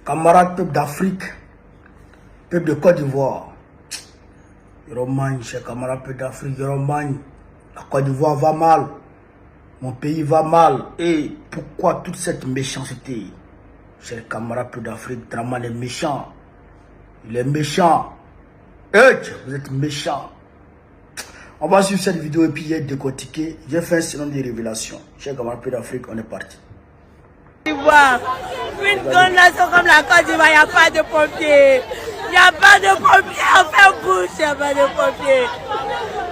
Camarades peuple d'Afrique, peuple de Côte d'Ivoire. Romagne, chers camarades peuple d'Afrique, Romagne. La Côte d'Ivoire va mal. Mon pays va mal. Et pourquoi toute cette méchanceté? Chers camarades peuple d'Afrique, Draman est méchant. Il est méchant. Vous êtes méchant. On va suivre cette vidéo et puis j'ai décortiqué. J'ai fait un certain nombre de révélations. Chers camarades peuple d'Afrique, on est parti. Une grande nation comme la Côte d'Ivoire, il n'y a pas de pompiers. Il n'y a pas de pompiers. Enfin, bouche, il n'y a pas de pompiers.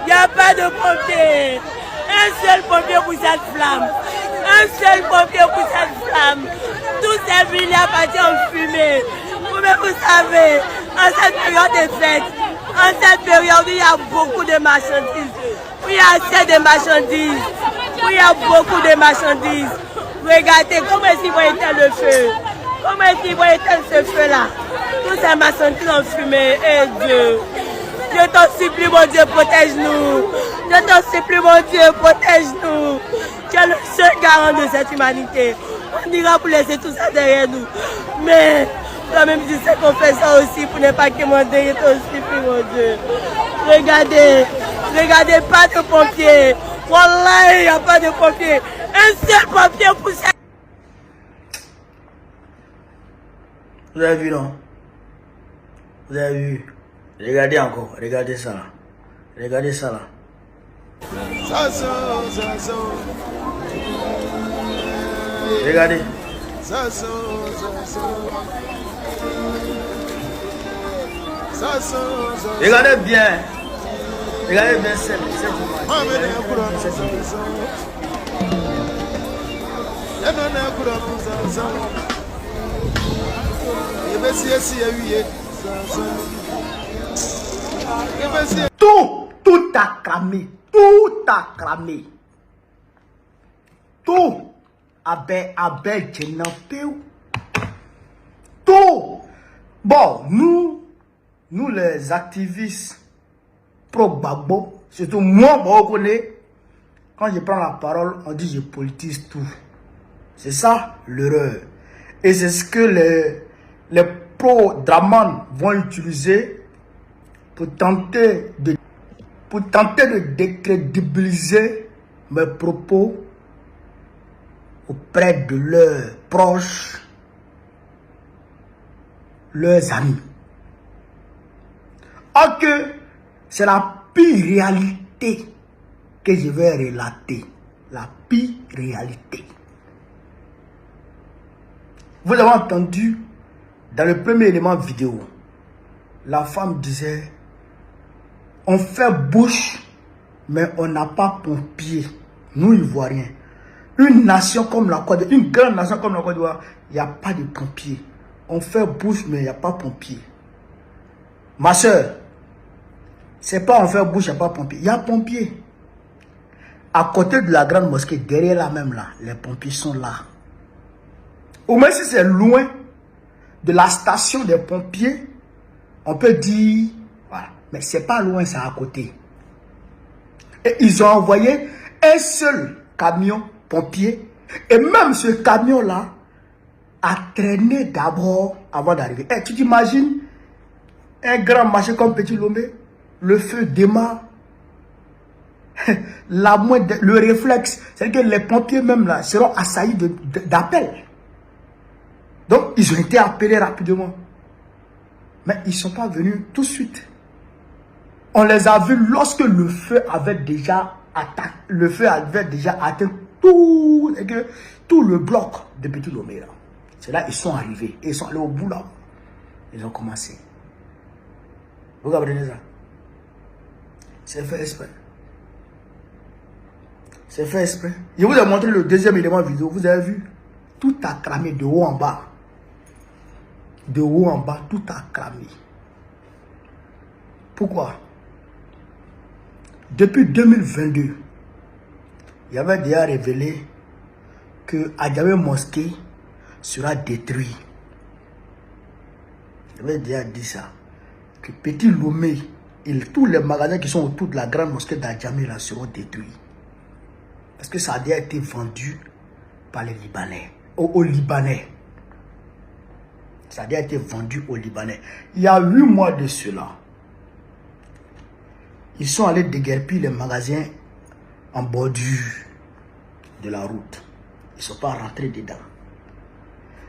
Il n'y a pas de pompiers. Un seul pompier pour cette flamme. Un seul pompier pour cette flamme. Tous ces villes partis en fumée. Vous savez, en cette période de fête, en cette période où il y a beaucoup de marchandises, où il y a assez de marchandises, où il y a beaucoup de marchandises. Regardez comment est-ce qu'ils vont éteindre le feu. Comment est-ce qu'ils vont éteindre ce feu-là. Tous ces marchandises en fumée. Et Dieu. Je t'en supplie, mon Dieu, protège-nous. Je t'en supplie, mon Dieu, protège-nous. Tu es le seul garant de cette humanité. On ira pour laisser tout ça derrière nous. Mais toi-même, tu sais qu'on fait ça aussi pour ne pas que mon Dieu t'en supplie, mon Dieu. Regardez. Regardez, pas de pompiers. Wallah, il n'y a pas de pompiers. Un seul pompier pour ça. Vous avez vu, non? Vous avez vu? Regardez encore, regardez ça là. Regardez ça là. Regardez. Regardez bien. Regardez bien cette Tout a cramé. Tout a cramé. Tout. Abe Djenapeu. Tout. Bon, nous les activistes pro-Gbagbo, surtout moi, on connaît, quand je prends la parole, on dit je politise tout. C'est ça l'erreur. Et c'est ce que les pro-Draman vont utiliser pour tenter de décrédibiliser mes propos auprès de leurs proches, leurs amis. Or que c'est la pire réalité que je vais relater. La pire réalité. Vous avez entendu dans le premier élément vidéo, la femme disait, on fait bouche, mais on n'a pas pompier. Nous, Ivoiriens. Une nation comme la Côte d'Ivoire, une grande nation comme la Côte d'Ivoire, il n'y a pas de pompiers. On fait bouche, mais il n'y a pas pompier. Ma soeur, c'est pas on fait bouche, il n'y a pas pompier. Il y a pompier. À côté de la grande mosquée, derrière là même là, les pompiers sont là. Au moins si c'est loin de la station des pompiers, on peut dire, voilà. Mais c'est pas loin, c'est à côté. Et ils ont envoyé un seul camion pompier. Et même ce camion-là a traîné d'abord avant d'arriver. Et tu t'imagines un grand marché comme Petit Lomé, le feu démarre. Le réflexe, c'est que les pompiers même là seront assaillis d'appels. Donc ils ont été appelés rapidement. Mais ils ne sont pas venus tout de suite. On les a vus lorsque le feu avait déjà atteint tout le bloc de Petit Lomé. C'est là ils sont arrivés. Et ils sont allés au bout là. Ils ont commencé. Vous comprenez ça? C'est fait exprès. C'est fait exprès. Je vous ai montré le deuxième élément vidéo. Vous avez vu? Tout a cramé de haut en bas. De haut en bas, tout a cramé. Pourquoi? Depuis 2022, il y avait déjà révélé que Adjamé Mosquée sera détruit. Il avait déjà dit ça. Que Petit Lomé et tous les magasins qui sont autour de la grande mosquée d'Adjamé là seront détruits. Parce que ça a déjà été vendu par les Libanais. Aux Libanais. Ça a déjà été vendu aux Libanais. Il y a 8 mois de cela, ils sont allés déguerpir les magasins en bordure de la route. Ils ne sont pas rentrés dedans.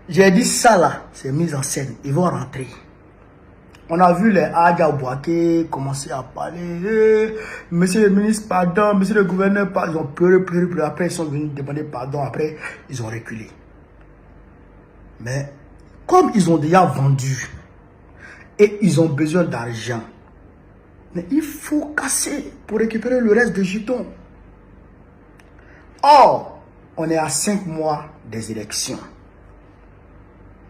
J'ai dit ça là, c'est mise en scène. Ils vont rentrer. On a vu les Adja Bouaké commencer à parler. Monsieur le ministre, pardon. Monsieur le gouverneur, pardon. Ils ont pleuré. Après, ils sont venus demander pardon. Après, ils ont reculé. Mais comme ils ont déjà vendu et ils ont besoin d'argent, mais il faut casser pour récupérer le reste des jetons. Or, on est à 5 mois des élections.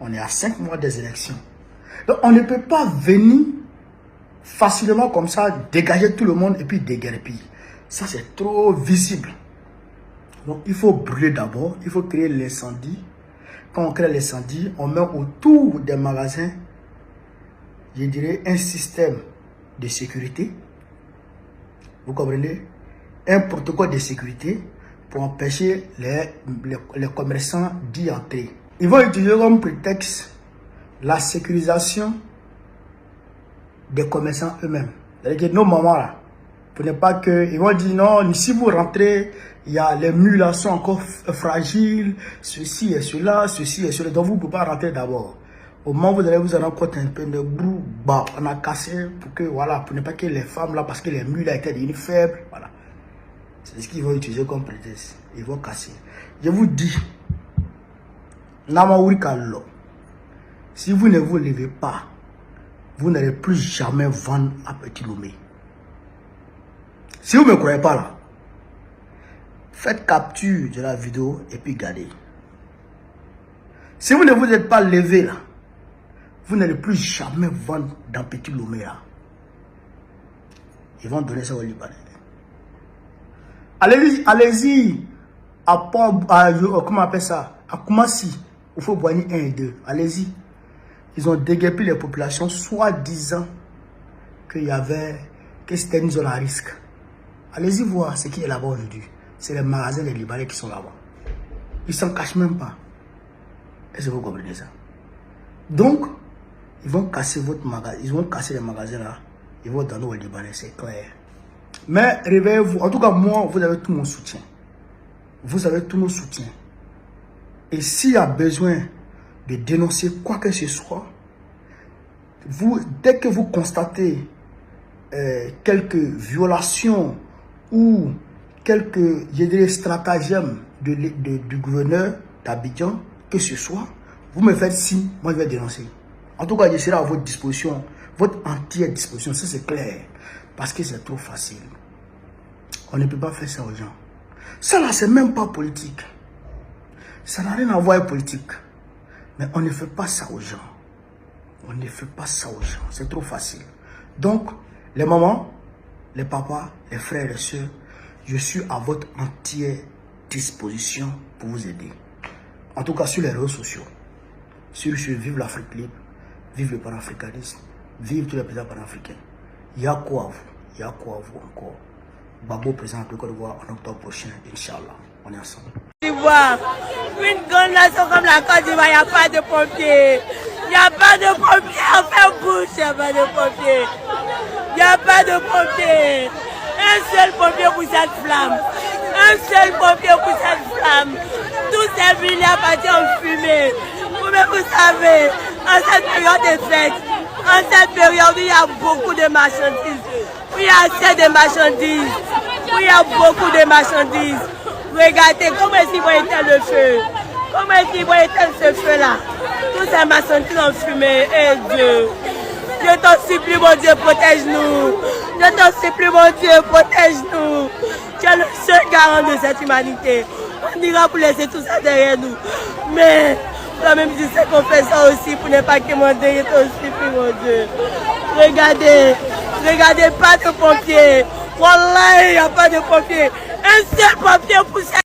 On est à 5 mois des élections. Donc, on ne peut pas venir facilement comme ça, dégager tout le monde et puis déguerpir. Ça, c'est trop visible. Donc, il faut brûler d'abord. Il faut créer l'incendie. Quand on crée l'incendie, on met autour des magasins, je dirais, un système de sécurité. Vous comprenez? Un protocole de sécurité pour empêcher les commerçants d'y entrer. Ils vont utiliser comme prétexte la sécurisation des commerçants eux-mêmes. C'est-à-dire que nos mamans là, pour ne pas que, ils vont dire non, si vous rentrez, il y a les murs là sont encore fragiles, ceci et cela, donc vous ne pouvez pas rentrer d'abord. Au moment où vous allez vous en rendre compte un peu de brou, bah, on a cassé pour que, voilà, pour ne pas que les femmes là, parce que les murs là étaient devenus faibles, voilà. C'est ce qu'ils vont utiliser comme prétexte. Ils vont casser. Je vous dis, Namaouri Kallo, si vous ne vous levez pas, vous n'allez plus jamais vendre à Petit Lomé. Si vous ne me croyez pas là, faites capture de la vidéo et puis regardez. Si vous ne vous êtes pas levé là, vous n'allez plus jamais vendre dans Petit Lomé là. Ils vont donner ça aux Libanais. Allez-y comment on appelle ça? À Koumassi, il faut boigner 1 et 2. Allez-y. Ils ont déguerpi les populations, soi-disant qu'il y avait, que c'était une zone à risque. Allez-y voir ce qui est là-bas aujourd'hui. C'est les magasins des Libanais qui sont là-bas. Ils ne s'en cachent même pas. Est-ce que vous comprenez ça? Donc, ils vont casser votre magasin. Ils vont casser les magasins là. Ils vont donner aux Libanais, c'est clair. Mais réveillez-vous. En tout cas, moi, vous avez tout mon soutien. Vous avez tout mon soutien. Et s'il y a besoin de dénoncer quoi que ce soit, dès que vous constatez quelques violations ou quelques, je dirais, stratagèmes du gouverneur d'Abidjan, que ce soit, vous me faites signe, moi je vais dénoncer. En tout cas, je serai à votre disposition, votre entière disposition, ça c'est clair, parce que c'est trop facile. On ne peut pas faire ça aux gens. Ça là, c'est même pas politique. Ça n'a rien à voir avec politique. Mais on ne fait pas ça aux gens. On ne fait pas ça aux gens. C'est trop facile. Donc, les mamans, les papas, les frères et les sœurs, je suis à votre entière disposition pour vous aider. En tout cas, sur les réseaux sociaux. Sur Vive l'Afrique libre, vive le panafricanisme, vive tous les présidents panafricains. Il y a quoi à vous? Il y a quoi à vous encore? Babo présent de Côte d'Ivoire en octobre prochain, Inch'Allah. On est ensemble. Une grande nation comme la Côte d'Ivoire, il n'y a pas de pompiers. Il n'y a pas de pompiers, on fait bouche, il n'y a pas de pompiers. Il n'y a pas de pompiers. Un seul pompier pour cette flamme. Un seul pompier pour cette flamme. Tous ces villes partis en fumée. Vous savez, en cette période de fête, en cette période où il y a beaucoup de marchandises, où il y a assez de marchandises, où il y a beaucoup de marchandises. Regardez comment est-ce qu'ils vont éteindre le feu. Comment est-ce qu'ils vont éteindre ce feu-là? Tous ces marchandises en fumée. Et Dieu, je t'en supplie, mon Dieu, protège-nous. Je t'en supplie, mon Dieu, protège-nous. Tu es le seul garant de cette humanité. On ira pour laisser tout ça derrière nous. Mais toi-même, tu sais qu'on fait ça aussi pour ne pas commander. Je t'en supplie, mon Dieu. Regardez, pas de pompiers. Wallah, il n'y a pas de pompiers. Un seul pompier pour ça.